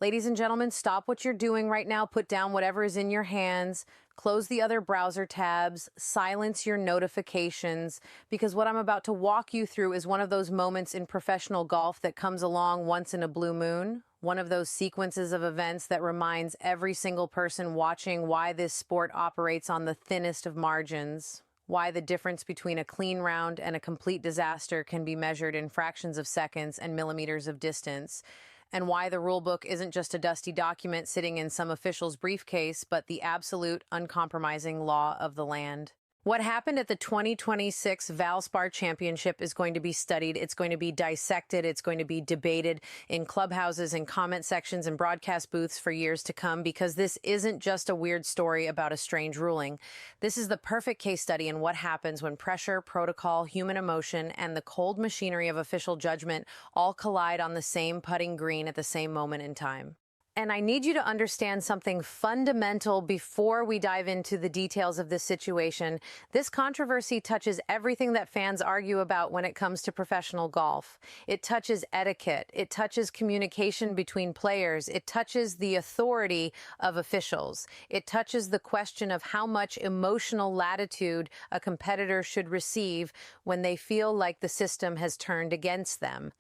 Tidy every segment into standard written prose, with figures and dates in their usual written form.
Ladies and gentlemen, stop what you're doing right now. Put down whatever is in your hands. Close the other browser tabs. Silence your notifications, because what I'm about to walk you through is one of those moments in professional golf that comes along once in a blue moon. One of those sequences of events that reminds every single person watching why this sport operates on the thinnest of margins. Why the difference between a clean round and a complete disaster can be measured in fractions of seconds and millimeters of distance, and why the rulebook isn't just a dusty document sitting in some official's briefcase, but the absolute, uncompromising law of the land. What happened at the 2026 Valspar Championship is going to be studied. It's going to be dissected. It's going to be debated in clubhouses and comment sections and broadcast booths for years to come, because this isn't just a weird story about a strange ruling. This is the perfect case study in what happens when pressure, protocol, human emotion, and the cold machinery of official judgment all collide on the same putting green at the same moment in time. And I need you to understand something fundamental before we dive into the details of this situation. This controversy touches everything that fans argue about when it comes to professional golf. It touches etiquette. It touches communication between players. It touches the authority of officials. It touches the question of how much emotional latitude a competitor should receive when they feel like the system has turned against them.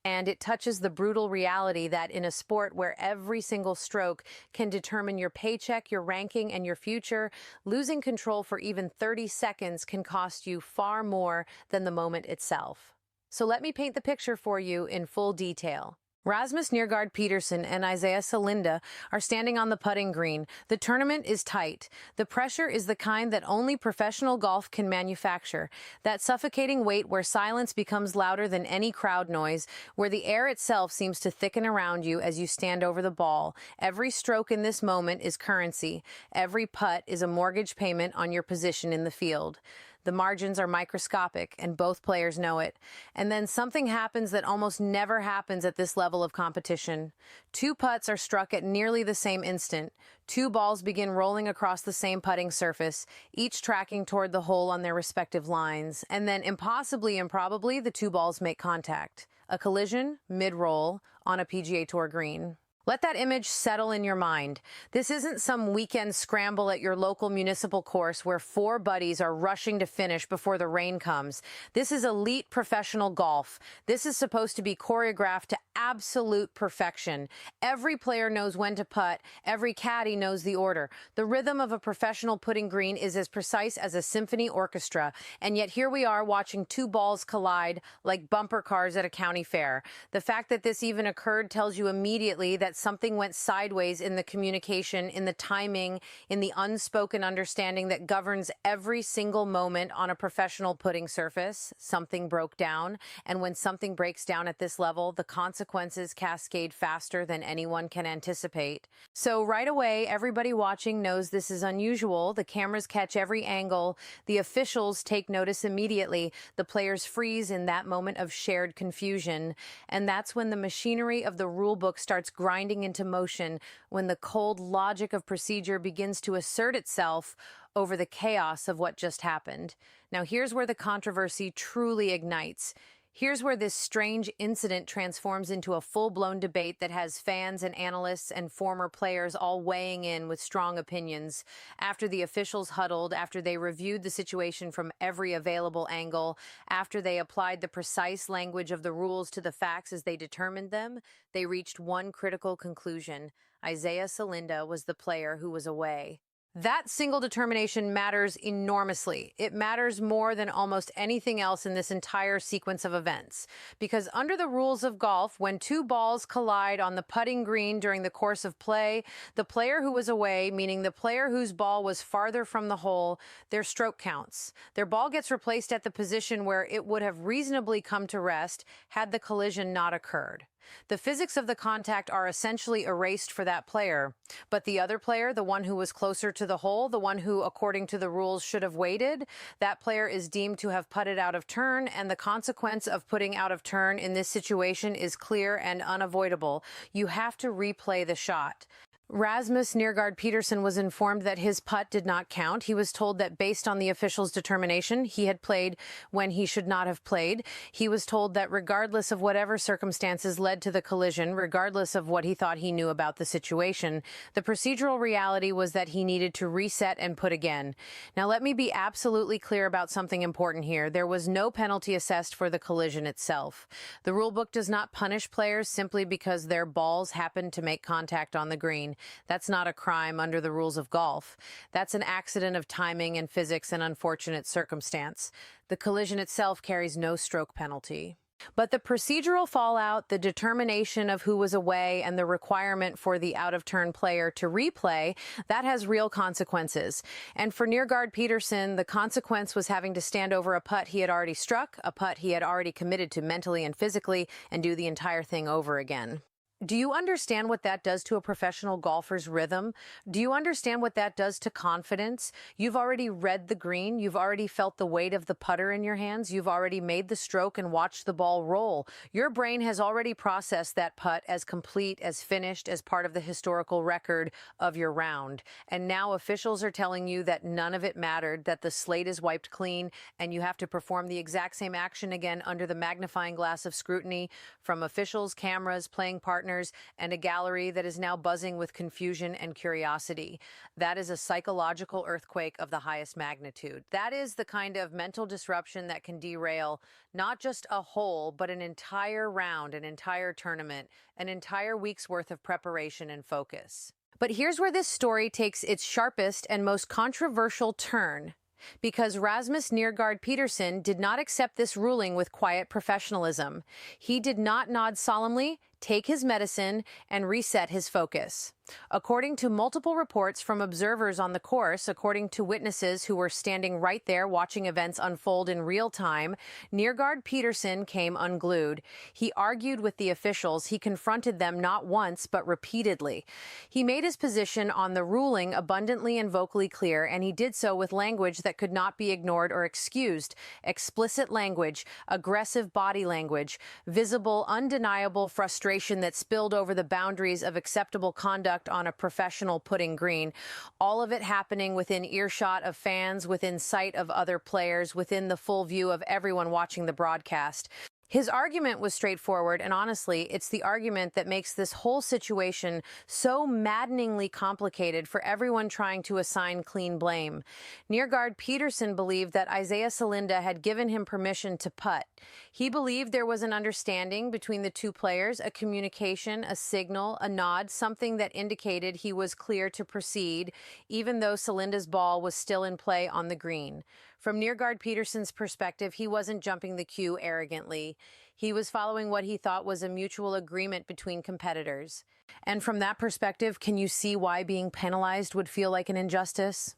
And it touches the brutal reality that in a sport where every single stroke can determine your paycheck, your ranking, and your future, losing control for even 30 seconds can cost you far more than the moment itself. So let me paint the picture for you in full detail. Rasmus Nergard Peterson and Isaiah Salinda are standing on the putting green. The tournament is tight. The pressure is the kind that only professional golf can manufacture. That suffocating weight where silence becomes louder than any crowd noise, where the air itself seems to thicken around you as you stand over the ball. Every stroke in this moment is currency. Every putt is a mortgage payment on your position in the field. The margins are microscopic, and both players know it. And then something happens that almost never happens at this level of competition. Two putts are struck at nearly the same instant. Two balls begin rolling across the same putting surface, each tracking toward the hole on their respective lines. And then, improbably, the two balls make contact. A collision, mid-roll, on a PGA Tour green. Let that image settle in your mind. This isn't some weekend scramble at your local municipal course where four buddies are rushing to finish before the rain comes. This is elite professional golf. This is supposed to be choreographed to absolute perfection. Every player knows when to putt. Every caddy knows the order. The rhythm of a professional putting green is as precise as a symphony orchestra. And yet here we are watching two balls collide like bumper cars at a county fair. The fact that this even occurred tells you immediately that something went sideways in the communication, in the timing, in the unspoken understanding that governs every single moment on a professional putting surface. Something broke down, and when something breaks down at this level, the consequences cascade faster than anyone can anticipate. So right away, everybody watching knows this is unusual. The cameras catch every angle. The officials take notice immediately. The players freeze in that moment of shared confusion. And that's when the machinery of the rulebook starts grinding into motion, when the cold logic of procedure begins to assert itself over the chaos of what just happened. Now, here's where the controversy truly ignites. Here's where this strange incident transforms into a full-blown debate that has fans and analysts and former players all weighing in with strong opinions. After the officials huddled, after they reviewed the situation from every available angle, after they applied the precise language of the rules to the facts as they determined them, they reached one critical conclusion. Isaiah Salinda was the player who was away. That single determination matters enormously. It matters more than almost anything else in this entire sequence of events. Because under the rules of golf, when two balls collide on the putting green during the course of play, the player who was away, meaning the player whose ball was farther from the hole, their stroke counts. Their ball gets replaced at the position where it would have reasonably come to rest had the collision not occurred. The physics of the contact are essentially erased for that player, but the other player, the one who was closer to the hole, the one who, according to the rules, should have waited, that player is deemed to have putted out of turn, and the consequence of putting out of turn in this situation is clear and unavoidable. You have to replay the shot. Rasmus Nergaard Peterson was informed that his putt did not count. He was told that based on the official's determination, he had played when he should not have played. He was told that regardless of whatever circumstances led to the collision, regardless of what he thought he knew about the situation, the procedural reality was that he needed to reset and put again. Now, let me be absolutely clear about something important here. There was no penalty assessed for the collision itself. The rulebook does not punish players simply because their balls happened to make contact on the green. That's not a crime under the rules of golf. That's an accident of timing and physics and unfortunate circumstance. The collision itself carries no stroke penalty. But the procedural fallout, the determination of who was away, and the requirement for the out-of-turn player to replay, that has real consequences. And for Nergaard Peterson, the consequence was having to stand over a putt he had already struck, a putt he had already committed to mentally and physically, and do the entire thing over again. Do you understand what that does to a professional golfer's rhythm? Do you understand what that does to confidence? You've already read the green. You've already felt the weight of the putter in your hands. You've already made the stroke and watched the ball roll. Your brain has already processed that putt as complete, as finished, as part of the historical record of your round. And now officials are telling you that none of it mattered, that the slate is wiped clean, and you have to perform the exact same action again under the magnifying glass of scrutiny from officials, cameras, playing partners, and a gallery that is now buzzing with confusion and curiosity. That is a psychological earthquake of the highest magnitude. That is the kind of mental disruption that can derail not just a hole, but an entire round, an entire tournament, an entire week's worth of preparation and focus. But here's where this story takes its sharpest and most controversial turn. Because Rasmus Nergaard Peterson did not accept this ruling with quiet professionalism. He did not nod solemnly, take his medicine, and reset his focus. According to multiple reports from observers on the course, according to witnesses who were standing right there watching events unfold in real time, Nergaard Peterson came unglued. He argued with the officials. He confronted them not once, but repeatedly. He made his position on the ruling abundantly and vocally clear, and he did so with language that could not be ignored or excused. Explicit language, aggressive body language, visible, undeniable frustration that spilled over the boundaries of acceptable conduct on a professional putting green, all of it happening within earshot of fans, within sight of other players, within the full view of everyone watching the broadcast. His argument was straightforward, and honestly, it's the argument that makes this whole situation so maddeningly complicated for everyone trying to assign clean blame. Nergaard Peterson believed that Isaiah Salinda had given him permission to putt. He believed there was an understanding between the two players, a communication, a signal, a nod, something that indicated he was clear to proceed, even though Salinda's ball was still in play on the green. From Nergaard Peterson's perspective, he wasn't jumping the queue arrogantly. He was following what he thought was a mutual agreement between competitors. And from that perspective, can you see why being penalized would feel like an injustice?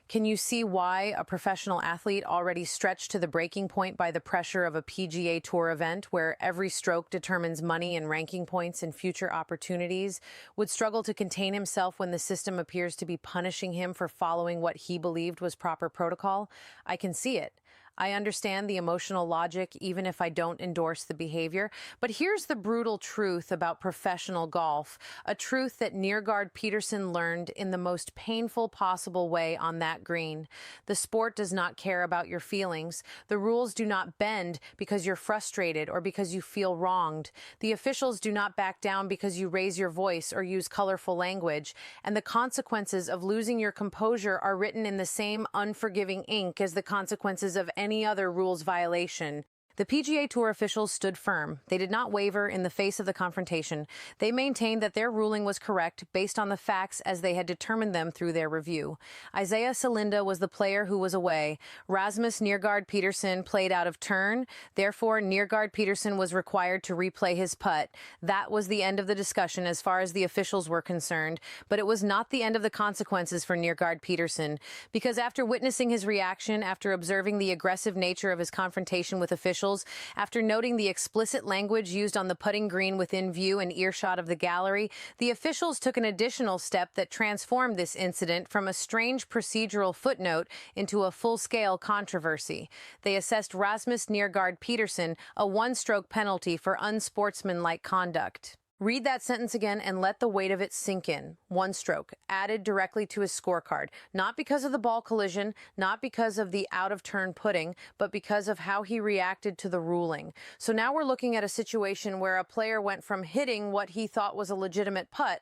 Can you see why a professional athlete already stretched to the breaking point by the pressure of a PGA Tour event where every stroke determines money and ranking points and future opportunities would struggle to contain himself when the system appears to be punishing him for following what he believed was proper protocol? I can see it. I understand the emotional logic, even if I don't endorse the behavior. But here's the brutal truth about professional golf, a truth that Nergaard Peterson learned in the most painful possible way on that green. The sport does not care about your feelings. The rules do not bend because you're frustrated or because you feel wronged. The officials do not back down because you raise your voice or use colorful language. And the consequences of losing your composure are written in the same unforgiving ink as the consequences of any other rules violation. The PGA Tour officials stood firm. They did not waver in the face of the confrontation. They maintained that their ruling was correct based on the facts as they had determined them through their review. Isaiah Salinda was the player who was away. Rasmus Nergaard Peterson played out of turn. Therefore, Nergaard Peterson was required to replay his putt. That was the end of the discussion as far as the officials were concerned. But it was not the end of the consequences for Nergaard Peterson, because after witnessing his reaction, after observing the aggressive nature of his confrontation with officials, after noting the explicit language used on the putting green within view and earshot of the gallery, the officials took an additional step that transformed this incident from a strange procedural footnote into a full-scale controversy. They assessed Rasmus Nergaard Peterson a one-stroke penalty for unsportsmanlike conduct. Read that sentence again and let the weight of it sink in. One stroke, added directly to his scorecard. Not because of the ball collision, not because of the out-of-turn putting, but because of how he reacted to the ruling. So now we're looking at a situation where a player went from hitting what he thought was a legitimate putt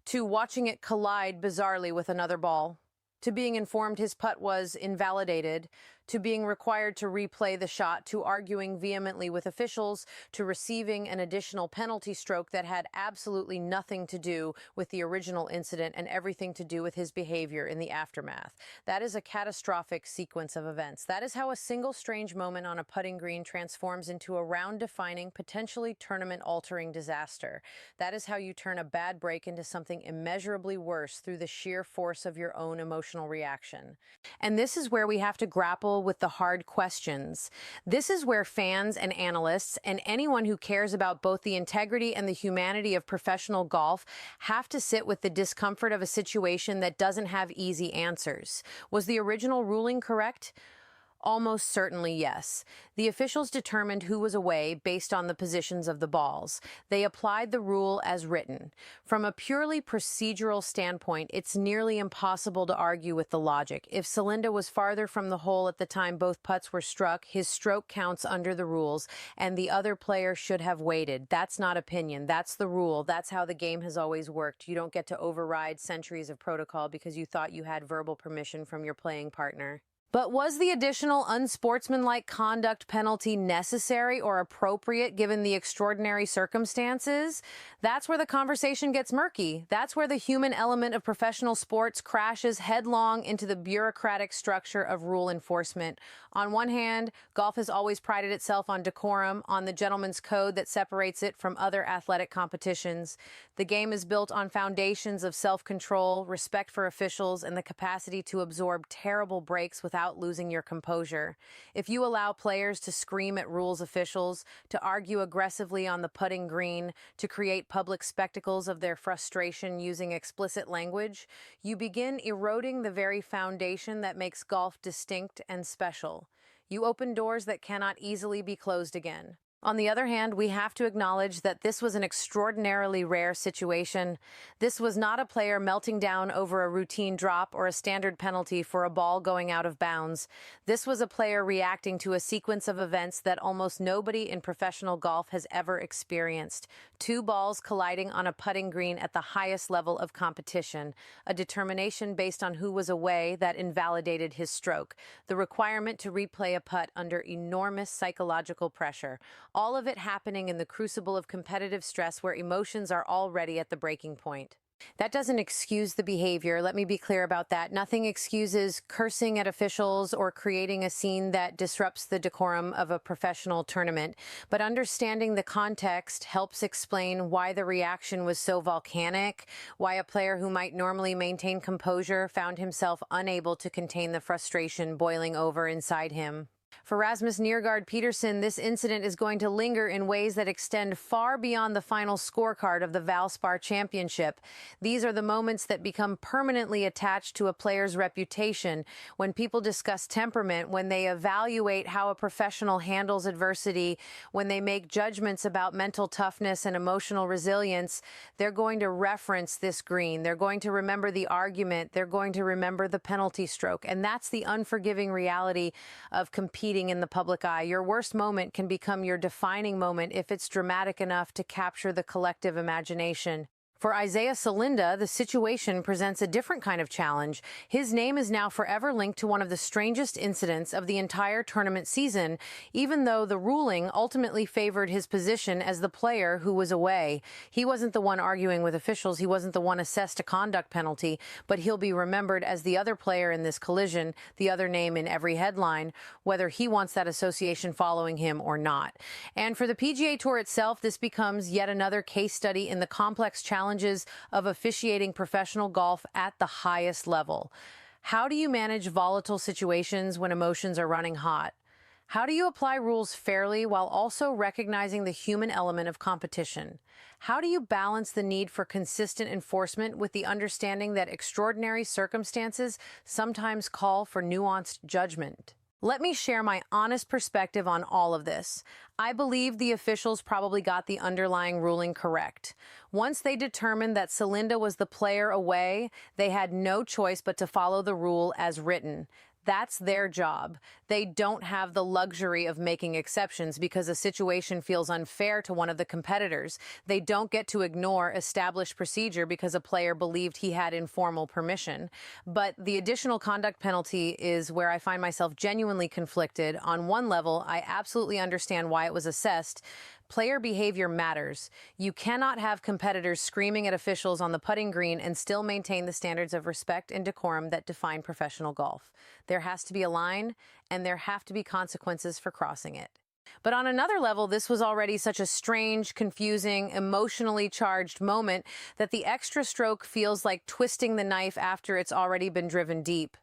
to watching it collide bizarrely with another ball, to being informed his putt was invalidated, to being required to replay the shot, to arguing vehemently with officials, to receiving an additional penalty stroke that had absolutely nothing to do with the original incident and everything to do with his behavior in the aftermath. That is a catastrophic sequence of events. That is how a single strange moment on a putting green transforms into a round-defining, potentially tournament-altering disaster. That is how you turn a bad break into something immeasurably worse through the sheer force of your own emotional reaction. And this is where we have to grapple with the hard questions. This is where fans and analysts and anyone who cares about both the integrity and the humanity of professional golf have to sit with the discomfort of a situation that doesn't have easy answers. Was the original ruling correct? Almost certainly yes. The officials determined who was away based on the positions of the balls. They applied the rule as written. From a purely procedural standpoint, it's nearly impossible to argue with the logic. If Salinda was farther from the hole at the time both putts were struck, his stroke counts under the rules, and the other player should have waited. That's not opinion. That's the rule. That's how the game has always worked. You don't get to override centuries of protocol because you thought you had verbal permission from your playing partner. But was the additional unsportsmanlike conduct penalty necessary or appropriate given the extraordinary circumstances? That's where the conversation gets murky. That's where the human element of professional sports crashes headlong into the bureaucratic structure of rule enforcement. On one hand, golf has always prided itself on decorum, on the gentleman's code that separates it from other athletic competitions. The game is built on foundations of self-control, respect for officials, and the capacity to absorb terrible breaks without losing your composure. If you allow players to scream at rules officials, to argue aggressively on the putting green, to create public spectacles of their frustration using explicit language, you begin eroding the very foundation that makes golf distinct and special. You open doors that cannot easily be closed again. On the other hand, we have to acknowledge that this was an extraordinarily rare situation. This was not a player melting down over a routine drop or a standard penalty for a ball going out of bounds. This was a player reacting to a sequence of events that almost nobody in professional golf has ever experienced. Two balls colliding on a putting green at the highest level of competition, a determination based on who was away that invalidated his stroke, the requirement to replay a putt under enormous psychological pressure. All of it happening in the crucible of competitive stress where emotions are already at the breaking point. That doesn't excuse the behavior. Let me be clear about that. Nothing excuses cursing at officials or creating a scene that disrupts the decorum of a professional tournament. But understanding the context helps explain why the reaction was so volcanic, why a player who might normally maintain composure found himself unable to contain the frustration boiling over inside him. For Rasmus Nergård Peterson, this incident is going to linger in ways that extend far beyond the final scorecard of the Valspar Championship. These are the moments that become permanently attached to a player's reputation when people discuss temperament, when they evaluate how a professional handles adversity, when they make judgments about mental toughness and emotional resilience. They're going to reference this green. They're going to remember the argument. They're going to remember the penalty stroke. And that's the unforgiving reality of competing in the public eye. Your worst moment can become your defining moment if it's dramatic enough to capture the collective imagination. For Isaiah Salinda, the situation presents a different kind of challenge. His name is now forever linked to one of the strangest incidents of the entire tournament season, even though the ruling ultimately favored his position as the player who was away. He wasn't the one arguing with officials. He wasn't the one assessed a conduct penalty, but he'll be remembered as the other player in this collision, the other name in every headline, whether he wants that association following him or not. And for the PGA Tour itself, this becomes yet another case study in the complex challenges of officiating professional golf at the highest level. How do you manage volatile situations when emotions are running hot? How do you apply rules fairly while also recognizing the human element of competition? How do you balance the need for consistent enforcement with the understanding that extraordinary circumstances sometimes call for nuanced judgment? Let me share my honest perspective on all of this. I believe the officials probably got the underlying ruling correct. Once they determined that Celinda was the player away, they had no choice but to follow the rule as written. That's their job. They don't have the luxury of making exceptions because a situation feels unfair to one of the competitors. They don't get to ignore established procedure because a player believed he had informal permission. But the additional conduct penalty is where I find myself genuinely conflicted. On one level, I absolutely understand why it was assessed. Player behavior matters. You cannot have competitors screaming at officials on the putting green and still maintain the standards of respect and decorum that define professional golf. There has to be a line, and there have to be consequences for crossing it. But on another level, this was already such a strange, confusing, emotionally charged moment that the extra stroke feels like twisting the knife after it's already been driven deep.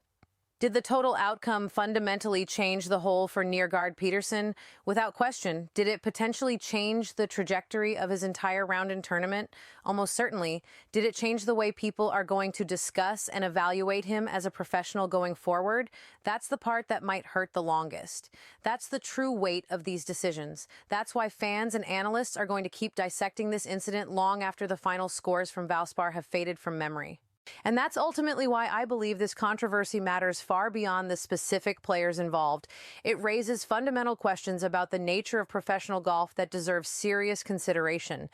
Did the total outcome fundamentally change the hole for Neergaard Peterson? Without question. Did it potentially change the trajectory of his entire round and tournament? Almost certainly. Did it change the way people are going to discuss and evaluate him as a professional going forward? That's the part that might hurt the longest. That's the true weight of these decisions. That's why fans and analysts are going to keep dissecting this incident long after the final scores from Valspar have faded from memory. And that's ultimately why I believe this controversy matters far beyond the specific players involved. It raises fundamental questions about the nature of professional golf that deserve serious consideration.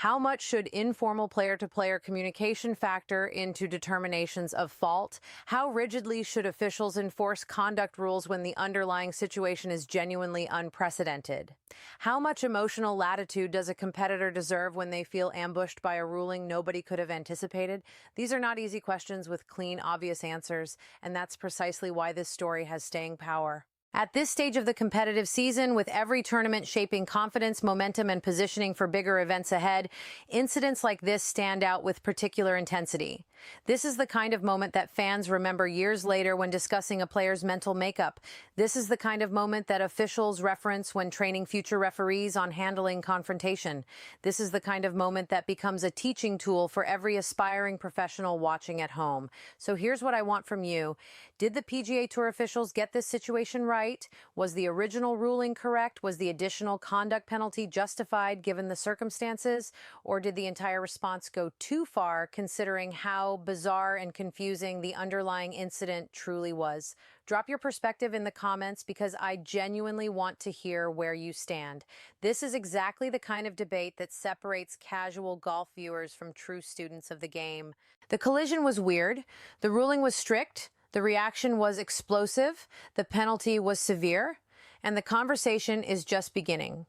How much should informal player-to-player communication factor into determinations of fault? How rigidly should officials enforce conduct rules when the underlying situation is genuinely unprecedented? How much emotional latitude does a competitor deserve when they feel ambushed by a ruling nobody could have anticipated? These are not easy questions with clean, obvious answers, and that's precisely why this story has staying power. At this stage of the competitive season, with every tournament shaping confidence, momentum, and positioning for bigger events ahead, incidents like this stand out with particular intensity. This is the kind of moment that fans remember years later when discussing a player's mental makeup. This is the kind of moment that officials reference when training future referees on handling confrontation. This is the kind of moment that becomes a teaching tool for every aspiring professional watching at home. So here's what I want from you. Did the PGA Tour officials get this situation right? Was the original ruling correct? Was the additional conduct penalty justified given the circumstances? Or did the entire response go too far considering how bizarre and confusing the underlying incident truly was? Drop your perspective in the comments because I genuinely want to hear where you stand. This is exactly the kind of debate that separates casual golf viewers from true students of the game. The collision was weird. The ruling was strict. The reaction was explosive, the penalty was severe, and the conversation is just beginning.